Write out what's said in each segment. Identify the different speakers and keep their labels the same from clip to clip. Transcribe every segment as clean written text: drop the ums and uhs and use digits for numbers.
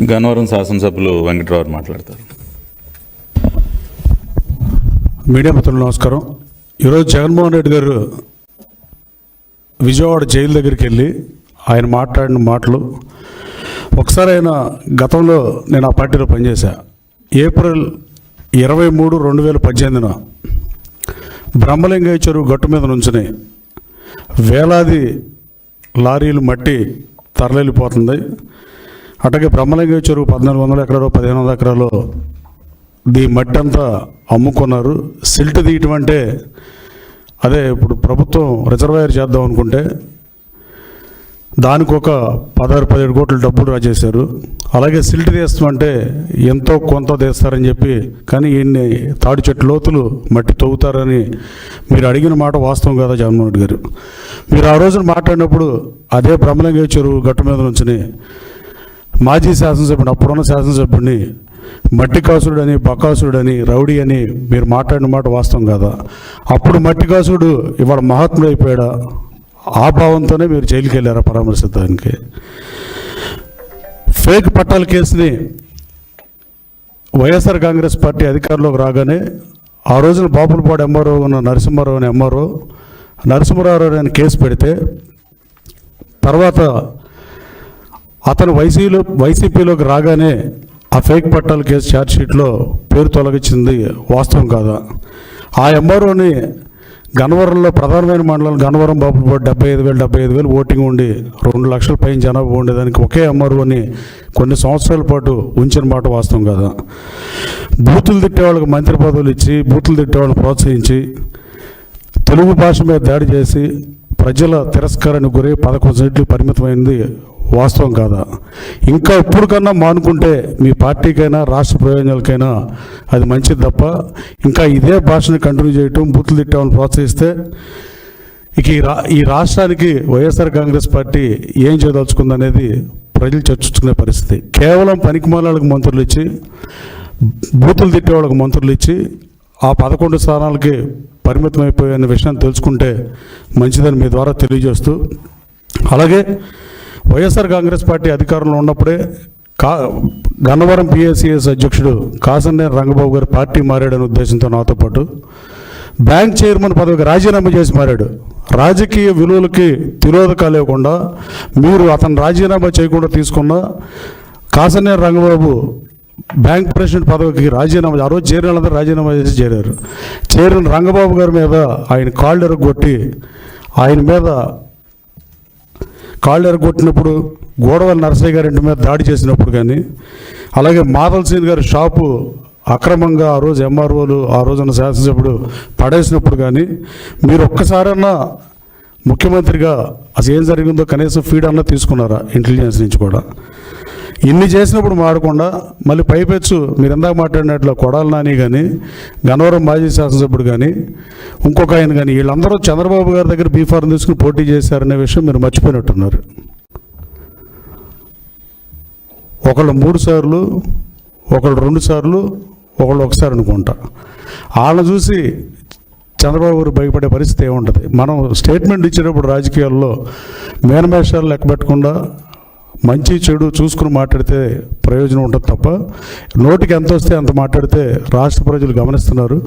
Speaker 1: గన్నవరం శాసనసభ్యులు వెంకటరావు మాట్లాడతారు.
Speaker 2: మీడియా మిత్రులు నమస్కారం. ఈరోజు జగన్మోహన్ రెడ్డి గారు విజయవాడ జైలు దగ్గరికి వెళ్ళి ఆయన మాట్లాడిన మాటలు ఒకసారి ఆయన గతంలో నేను ఆ పార్టీలో పనిచేశా. ఏప్రిల్ 23, 2018 బ్రహ్మలింగయ్య చెరువు గట్టు మీద నుంచుని వేలాది లారీలు మట్టి తరలిపోతుంది. అట్లాగే బ్రహ్మలింగయ్య చెరువు 1400 ఎకరాలు 1500 ఎకరాలు ఈ మట్టి అంతా అమ్ముకున్నారు. సిల్ట్ తీయటం అంటే అదే ఇప్పుడు ప్రభుత్వం రిజర్వాయర్ చేద్దాం అనుకుంటే దానికి ఒక 16-17 కోట్ల డబ్బులు రాజేశారు. అలాగే సిల్ట్ తీస్తామంటే ఎంతో కొంత తీస్తారని చెప్పి, కానీ ఈయన్ని తాడి చెట్టు లోతులు మట్టి తవ్వుతారని మీరు అడిగిన మాట వాస్తవం కదా జగన్మోహన్ రెడ్డి గారు. మీరు ఆ రోజున మాట్లాడినప్పుడు అదే బ్రహ్మలింగయ్య చెరువు గట్టు మీద నుంచి మాజీ శాసనసభ్యుని, అప్పుడున్న శాసనసభ్యుడిని మట్టి కాసుడు అని, బకాసుడు అని, రౌడీ అని మీరు మాట్లాడిన మాట వాస్తవం కదా. అప్పుడు మట్టి కాసుడు ఇవాళ మహాత్ముడు అయిపోయాడా? ఆ భావంతోనే మీరు జైలుకి వెళ్ళారా పరామర్శించడానికి? ఫేక్ పట్టాల కేసుని వైఎస్ఆర్ కాంగ్రెస్ పార్టీ అధికారంలోకి రాగానే ఆ రోజున బాపులపాడు ఎంఆర్ఓ ఉన్న నరసింహారావు అని నరసింహారావు అని కేసు పెడితే తర్వాత అతను వైసీపీలోకి రాగానే ఆ ఫేక్ పట్టాల కేసు ఛార్జ్షీట్లో పేరు తొలగించింది వాస్తవం కాదా? ఆ ఎంఆర్ఓని గన్నవరంలో ప్రధానమైన మండలం గన్నవరం బాపులపాడు 75,000 ఓటింగ్ ఉండి 2 లక్షల పైన జనాభా ఉండేదానికి ఒకే ఎంఆర్ఓని కొన్ని సంవత్సరాల పాటు ఉంచిన మాట వాస్తవం కదా. బూతులు తిట్టేవాళ్ళకి మంత్రి పదవులు ఇచ్చి, బూతులు తిట్టేవాళ్ళని ప్రోత్సహించి, తెలుగు భాష మీద దాడి చేసి ప్రజల తిరస్కారానికి గురై 11 సీట్లు పరిమితమైంది వాస్తవం కాదా? ఇంకా ఇప్పుడు కన్నా మానుకుంటే మీ పార్టీకైనా రాష్ట్ర ప్రయోజనాలకైనా అది మంచిది తప్ప ఇంకా ఇదే భాషను కంటిన్యూ చేయటం, బూతులు తిట్టామని ప్రోత్సహిస్తే ఇక ఈ రాష్ట్రానికి వైఎస్ఆర్ కాంగ్రెస్ పార్టీ ఏం చేయదలుచుకుందనేది ప్రజలు చర్చించుకునే పరిస్థితి. కేవలం పనికిమాలకు మంత్రులు ఇచ్చి, బూతులు తిట్టే వాళ్ళకి మంత్రులు ఇచ్చి ఆ 11 స్థానాలకి పరిమితం అయిపోయే విషయాన్ని తెలుసుకుంటే మంచిదని మీ ద్వారా తెలియజేస్తూ, అలాగే వైఎస్ఆర్ కాంగ్రెస్ పార్టీ అధికారంలో ఉన్నప్పుడే గన్నవరం పిఎస్సిఎస్ అధ్యక్షుడు కాసన్నేని రంగబాబు గారు పార్టీ మారాడనే ఉద్దేశంతో నాతో పాటు బ్యాంక్ చైర్మన్ పదవికి రాజీనామా చేసి మారాడు. రాజకీయ విలువలకి తిరోధకాలు లేకుండా మీరు అతను రాజీనామా చేయకుండా తీసుకున్న కాసన్నేని రంగబాబు బ్యాంక్ ప్రెసిడెంట్ పదవికి రాజీనామా, ఆ రోజు చేరిన వాళ్ళందరూ రాజీనామా చేసి చేరారు. చేరిన రంగబాబు గారి మీద ఆయన కాళ్ళు ఎరగొట్టి, ఆయన మీద కాళ్ళు ఎరగొట్టినప్పుడు, గోడవల్లి నరసయ్య గారి ఇంటి మీద దాడి చేసినప్పుడు కానీ, అలాగే మాధవ్ సింగ్ గారి షాపు అక్రమంగా ఆ రోజు ఎంఆర్ఓలు, ఆ రోజున శాసనసభ్యుడు పడేసినప్పుడు కానీ మీరు ఒక్కసారన్నా ముఖ్యమంత్రిగా అసలు ఏం జరిగిందో కనీసం ఫీడ్ అన్నా తీసుకున్నారా ఇంటెలిజెన్స్ నుంచి కూడా? ఇన్ని చేసినప్పుడు మాడకుండా మళ్ళీ పైపెచ్చు మీరు ఎందాక మాట్లాడినట్లు కొడాలి నాని కానీ, గన్నవరం మాజీ శాసనసభ్యుడు కానీ, ఇంకొక ఆయన కానీ, వీళ్ళందరూ చంద్రబాబు గారి దగ్గర బీఫార్మ్ తీసుకుని పోటీ చేశారనే విషయం మీరు మర్చిపోయినట్టున్నారు. ఒకళ్ళు 3 సార్లు, ఒకళ్ళు 2 సార్లు, ఒకళ్ళు 1 సారి అనుకుంటా. వాళ్ళని చూసి చంద్రబాబు గారు భయపడే పరిస్థితి ఏముంటుంది? మనం స్టేట్మెంట్ ఇచ్చేటప్పుడు రాజకీయాల్లో మేనమేషాలు లెక్క పెట్టకుండా మంచి చెడు చూసుకుని మాట్లాడితే ప్రయోజనం ఉంటుంది తప్ప నోటికి ఎంత వస్తే అంత మాట్లాడితే రాష్ట్ర ప్రజలు గమనిస్తున్నారు.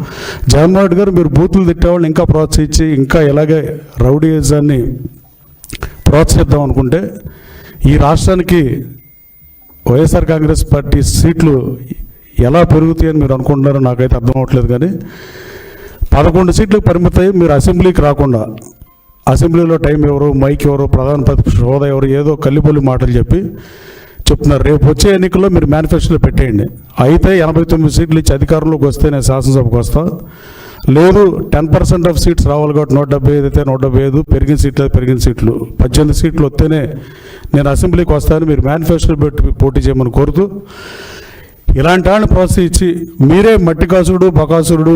Speaker 2: జగన్మోహన్ రెడ్డి గారు మీరు బూతులు తిట్టేవాళ్ళని ఇంకా ప్రోత్సహించి ఇంకా ఇలాగే రౌడీయిజాన్ని ప్రోత్సహిద్దాం అనుకుంటే ఈ రాష్ట్రానికి వైఎస్ఆర్ కాంగ్రెస్ పార్టీ సీట్లు ఎలా పెరుగుతాయని మీరు అనుకుంటున్నారో నాకైతే అర్థం అవ్వట్లేదు. కానీ 11 సీట్లకు పరిమితమై మీరు అసెంబ్లీకి రాకుండా, అసెంబ్లీలో టైం ఎవరు, మైక్ ఎవరు, ప్రధాన ప్రతిపక్ష హోదా ఎవరు, ఏదో కల్లిపొల్లి మాటలు చెప్తున్నారు. రేపు వచ్చే ఎన్నికల్లో మీరు మేనిఫెస్టోలో పెట్టేయండి. అయితే 89 సీట్లు ఇచ్చి అధికారంలోకి వస్తే నేను శాసనసభకు వస్తా, లేదు 10% ఆఫ్ సీట్స్ రావాలి కాబట్టి 175 అయితే 175, పెరిగిన సీట్లు 18 సీట్లు వస్తేనే నేను అసెంబ్లీకి వస్తాను మీరు మేనిఫెస్టోలో పెట్టి పోటీ చేయమని కోరుతూ, ఇలాంటి వాళ్ళని ప్రోత్సహించి మీరే మట్టి కాసుడు, బకాసురుడు,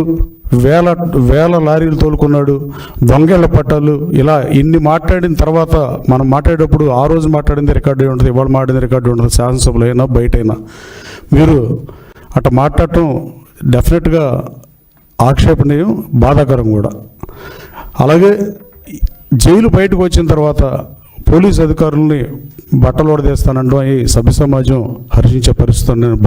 Speaker 2: వేల లారీలు తోలుకున్నాడు, దొంగేళ్ల పట్టాలు, ఇలా ఇన్ని మాట్లాడిన తర్వాత మనం మాట్లాడేటప్పుడు ఆ రోజు మాట్లాడింది రికార్డు ఉంటుంది, ఇవాళ మాట్లాడింది రికార్డు ఉంటుంది, శాసనసభలో అయినా బయటైనా. మీరు అట్లా మాట్లాడటం డెఫినెట్గా ఆక్షేపణీయం, బాధాకరం కూడా. అలాగే జైలు బయటకు వచ్చిన తర్వాత పోలీస్ అధికారుల్ని బట్టలు ఓడదీస్తానంటూ ఈ సభ్య సమాజం హర్షించే పరిస్థితులు నేను